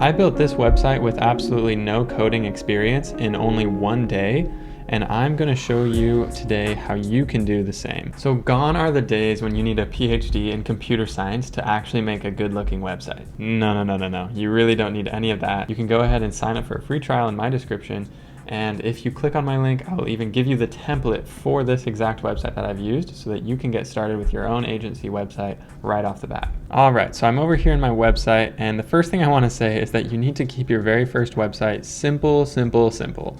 I built this website with absolutely no coding experience in only one day, and I'm going to show you today how you can do the same. So gone are the days when you need a PhD in computer science to actually make a good looking website. No. You really don't need any of that. You can go ahead and sign up for a free trial in my description. And if you click on my link, I'll even give you the template for this exact website that I've used so that you can get started with your own agency website right off the bat. All right, so I'm over here in my website, and the first thing I want to say is that you need to keep your very first website simple.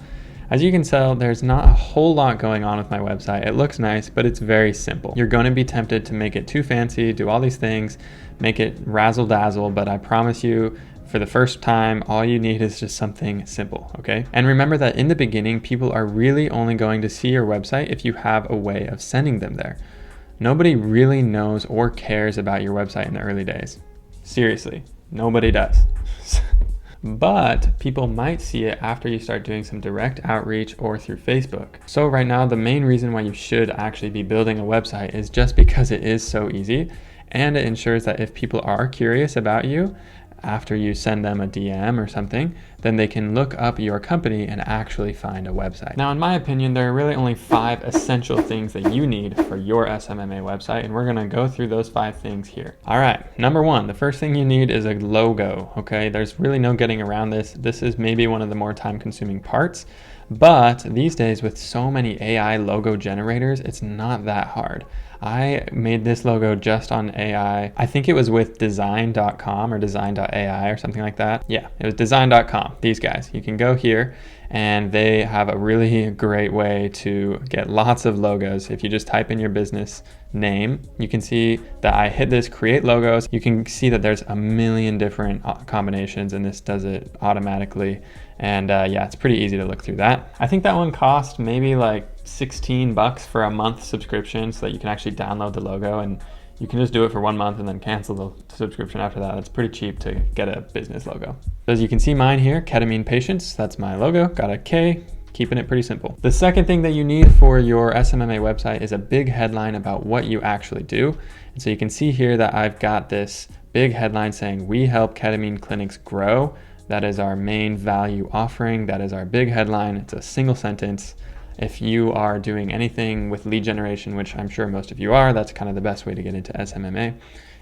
As you can tell, there's not a whole lot going on with my website. It looks nice, but it's very simple. You're going to be tempted to make it too fancy, do all these things, make it razzle dazzle, but I promise you, for the first time, all you need is just something simple, okay? And remember that in the beginning, people are really only going to see your website if you have a way of sending them there. Nobody really knows or cares about your website in the early days. Seriously, nobody does. But people might see it after you start doing some direct outreach or through Facebook. So right now, the main reason why you should actually be building a website is just because it is so easy, and it ensures that if people are curious about you, after you send them a DM or something, then they can look up your company and actually find a website. Now, in my opinion, there are really only 5 essential things that you need for your SMMA website, and we're gonna go through those 5 things here. All right, number 1, the first thing you need is a logo, okay? There's really no getting around this. This is maybe one of the more time-consuming parts, but these days with so many AI logo generators, it's not that hard. I made this logo just on AI. I think it was with design.com or design.ai or something like that. Yeah, it was design.com, these guys. You can go here and they have a really great way to get lots of logos. If you just type in your business name, you can see that I hit this create logos. You can see that there's a million different combinations and this does it automatically. And yeah, it's pretty easy to look through that. I think that one cost maybe like $16 for a month subscription so that you can actually download the logo, and you can just do it for 1 month and then cancel the subscription after that. It's pretty cheap to get a business logo. So as you can see mine here, ketamine patients, that's my logo, got a K, keeping it pretty simple. The second thing that you need for your SMMA website is a big headline about what you actually do. And so you can see here that I've got this big headline saying, "We help ketamine clinics grow." That is our main value offering. That is our big headline. It's a single sentence. If you are doing anything with lead generation, which I'm sure most of you are, that's kind of the best way to get into SMMA.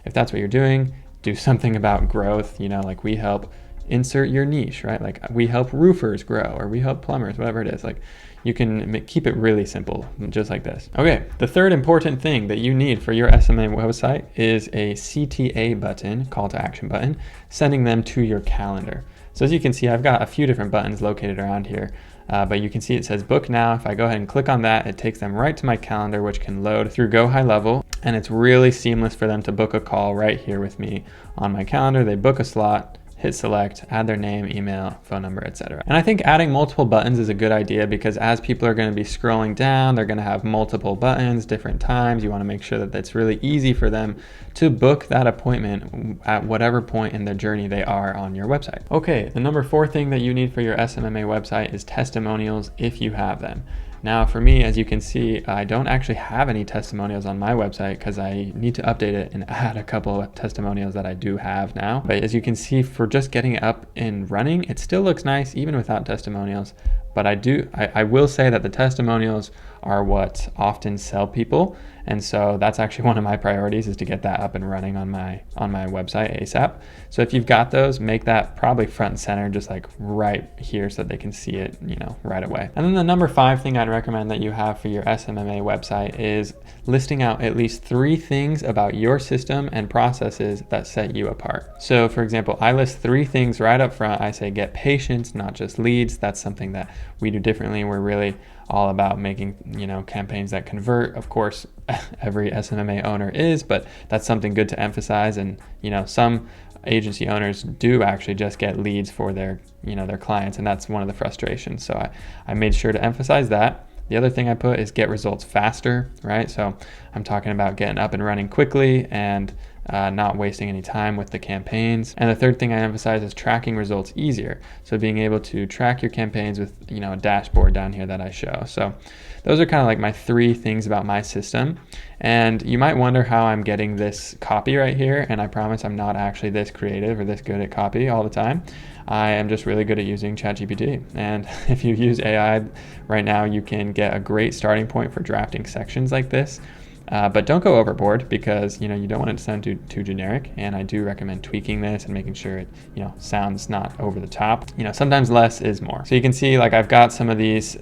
If that's what you're doing, do something about growth, like we help insert your niche, right? Like we help roofers grow, or we help plumbers, whatever it is. Like you can keep it really simple, just like this. Okay, the third important thing that you need for your SMMA website is a CTA button, call to action button, sending them to your calendar. So as you can see, I've got a few different buttons located around here, but you can see it says book now. If I go ahead and click on that, it takes them right to my calendar, which can load through GoHighLevel, and it's really seamless for them to book a call right here with me on my calendar. They book a slot, hit select, add their name, email, phone number, etc. And I think adding multiple buttons is a good idea because as people are going to be scrolling down, they're going to have multiple buttons, different times. You want to make sure that it's really easy for them to book that appointment at whatever point in their journey they are on your website. Okay, the number 4 thing that you need for your SMMA website is testimonials if you have them. Now for me, as you can see, I don't actually have any testimonials on my website because I need to update it and add a couple of testimonials that I do have now. But as you can see, for just getting it up and running, it still looks nice even without testimonials. But I will say that the testimonials are what often sell people. And so that's actually one of my priorities, is to get that up and running on my website ASAP. So if you've got those, make that probably front and center, just like right here so that they can see it, right away. And then the number 5 thing I'd recommend that you have for your SMMA website is listing out at least 3 things about your system and processes that set you apart. So for example, I list 3 things right up front. I say get patients, not just leads. That's something that we do differently. We're really all about making, campaigns that convert. Of course, every SMMA owner is, but that's something good to emphasize. And, some agency owners do actually just get leads for their clients, and that's one of the frustrations. So I made sure to emphasize that. The other thing I put is get results faster, right? So I'm talking about getting up and running quickly and not wasting any time with the campaigns. And the third thing I emphasize is tracking results easier. So being able to track your campaigns with, a dashboard down here that I show. So those are kind of like my 3 things about my system. And you might wonder how I'm getting this copy right here. And I promise I'm not actually this creative or this good at copy all the time. I am just really good at using ChatGPT. And if you use AI right now, you can get a great starting point for drafting sections like this. But don't go overboard, because you don't want it to sound too generic, and I do recommend tweaking this and making sure it sounds not over the top. Sometimes less is more. So you can see, like, I've got some of these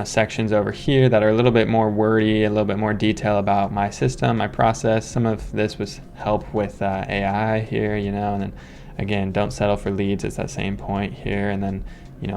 sections over here that are a little bit more wordy, a little bit more detail about my system, my process. Some of this was help with AI here, and then again, don't settle for leads. It's that same point here, and then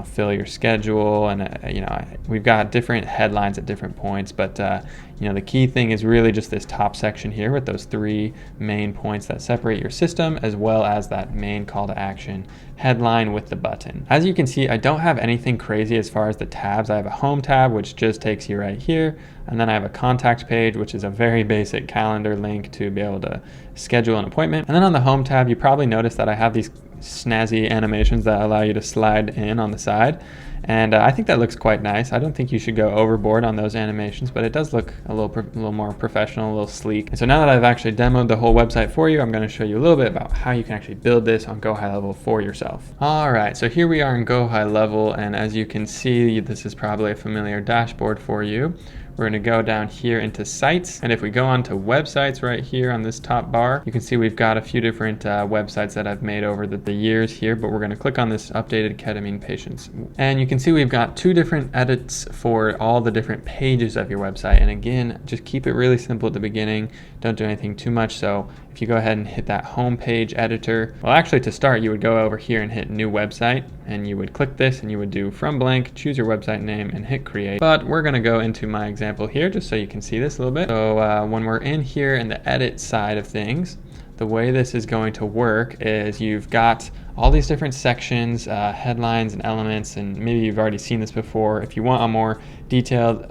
fill your schedule, and we've got different headlines at different points, but the key thing is really just this top section here with those 3 main points that separate your system, as well as that main call to action headline with the button. As you can see, I don't have anything crazy as far as the tabs. I have a home tab, which just takes you right here, and then I have a contact page, which is a very basic calendar link to be able to schedule an appointment. And then on the home tab, you probably noticed that I have these snazzy animations that allow you to slide in on the side, and I think that looks quite nice. I don't think you should go overboard on those animations, but it does look a little more professional, a little sleek. And so now that I've actually demoed the whole website for you, I'm going to show you a little bit about how you can actually build this on GoHighLevel for yourself. All right, so here we are in GoHighLevel, and as you can see, this is probably a familiar dashboard for you. We're going to go down here into sites, and if we go on to websites right here on this top bar, you can see we've got a few different websites that I've made over the years here, but we're going to click on this updated ketamine patients, and you can see we've got 2 different edits for all the different pages of your website. And again, just keep it really simple at the beginning, don't do anything too much. So if you go ahead and hit that home page editor, well, actually to start, you would go over here and hit new website, and you would click this, and you would do from blank, choose your website name, and hit create. But we're going to go into my example here just so you can see this a little bit. So when we're in here in the edit side of things, the way this is going to work is you've got all these different sections, headlines and elements, and maybe you've already seen this before. If you want a more detailed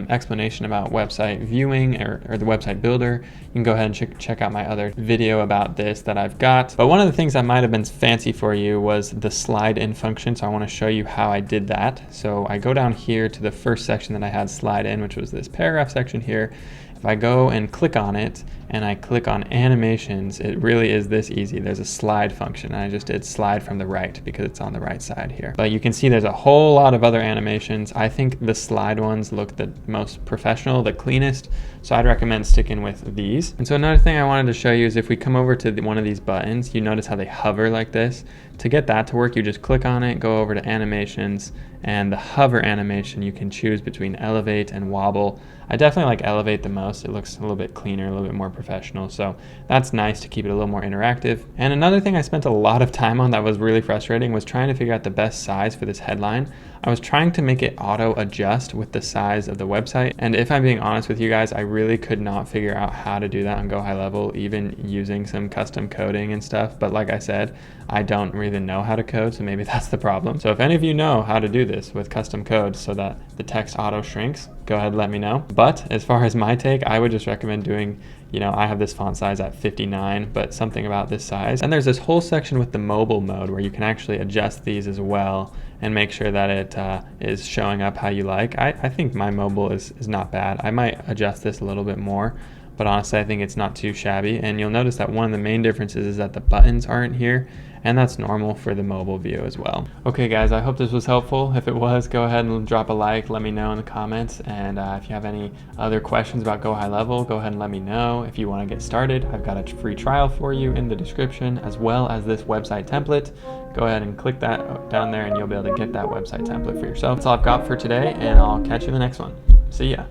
explanation about website viewing or the website builder, you can go ahead and check out my other video about this that I've got. But one of the things that might have been fancy for you was the slide in function, so I want to show you how I did that. So I go down here to the first section that I had slide in, which was this paragraph section here. If I go and click on it and I click on animations, it really is this easy. There's a slide function, and I just did slide from the right because it's on the right side here. But you can see there's a whole lot of other animations. I think the slide ones look the most professional, the cleanest, so I'd recommend sticking with these. And so another thing I wanted to show you is if we come over to one of these buttons, you notice how they hover like this. To get that to work, you just click on it, go over to animations, and the hover animation you can choose between elevate and wobble. I definitely like elevate the most. It looks a little bit cleaner, a little bit more professional, so that's nice to keep it a little more interactive. And another thing I spent a lot of time on that was really frustrating was trying to figure out the best size for this headline. I was trying to make it auto adjust with the size of the website, and if I'm being honest with you guys, I really could not figure out how to do that on GoHighLevel, even using some custom coding and stuff. But like I said, I don't really know how to code, so maybe that's the problem. So if any of you know how to do this with custom code so that the text auto shrinks, go ahead and let me know. But as far as my take, I would just recommend doing, I have this font size at 59, but something about this size. And there's this whole section with the mobile mode where you can actually adjust these as well and make sure that it is showing up how you like. I think my mobile is not bad. I might adjust this a little bit more, but honestly, I think it's not too shabby. And you'll notice that one of the main differences is that the buttons aren't here, and that's normal for the mobile view as well. Okay guys, I hope this was helpful. If it was, go ahead and drop a like, let me know in the comments, and if you have any other questions about GoHighLevel, go ahead and let me know. If you want to get started, I've got a free trial for you in the description, as well as this website template. Go ahead and click that down there and you'll be able to get that website template for yourself. That's all I've got for today, and I'll catch you in the next one. See ya.